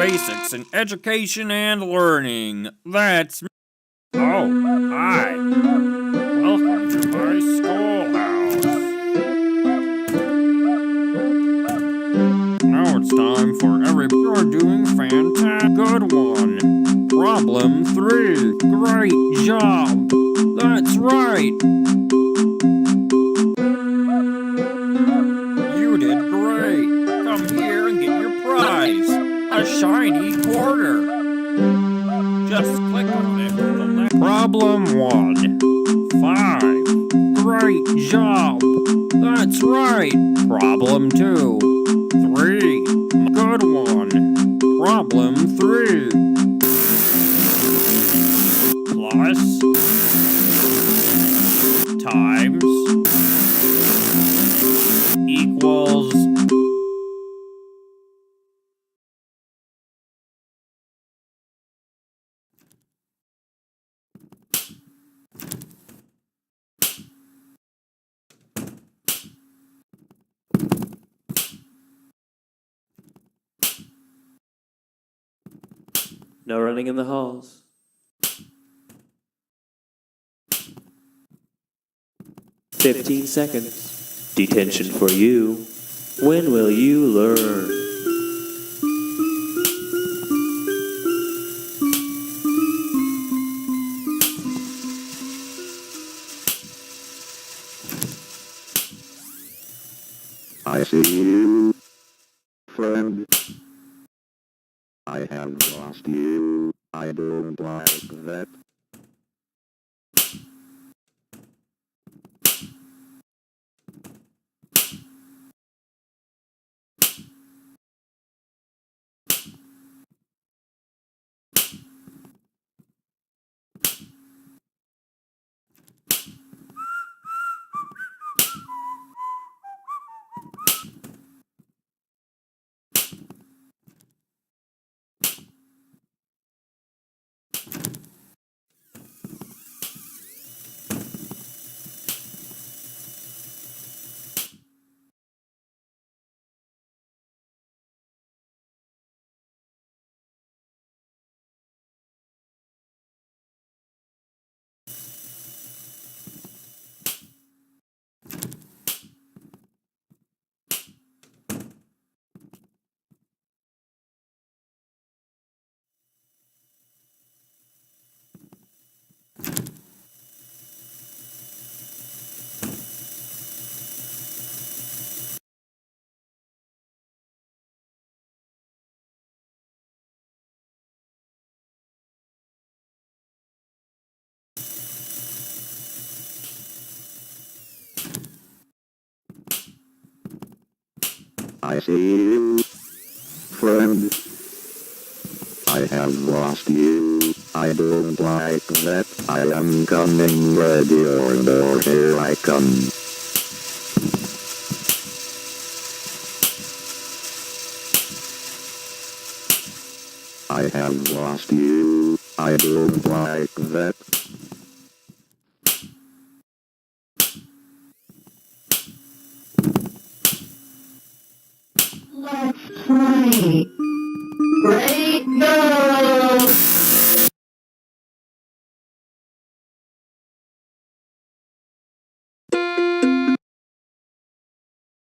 basics in education and learning. That's me. Oh, hi. Welcome to my schoolhouse. Now it's time for you're doing fantastic. Good one. Problem 3. Great job. That's right. You did great. Come here and get your prize. A shiny quarter. Just click on it with the left. Problem 1. 5. Great job. That's right. Problem 2. 3. Good one. Problem 3. Plus. Times. Equals. No running in the halls. "15 seconds. Detention for you. When will you learn?" I see you, friend. I have lost you. I don't like that. I see you, friend. I have lost you. I don't like that. I am coming, ready or no, here I come. I have lost you. I don't like that. Let's play. Great job!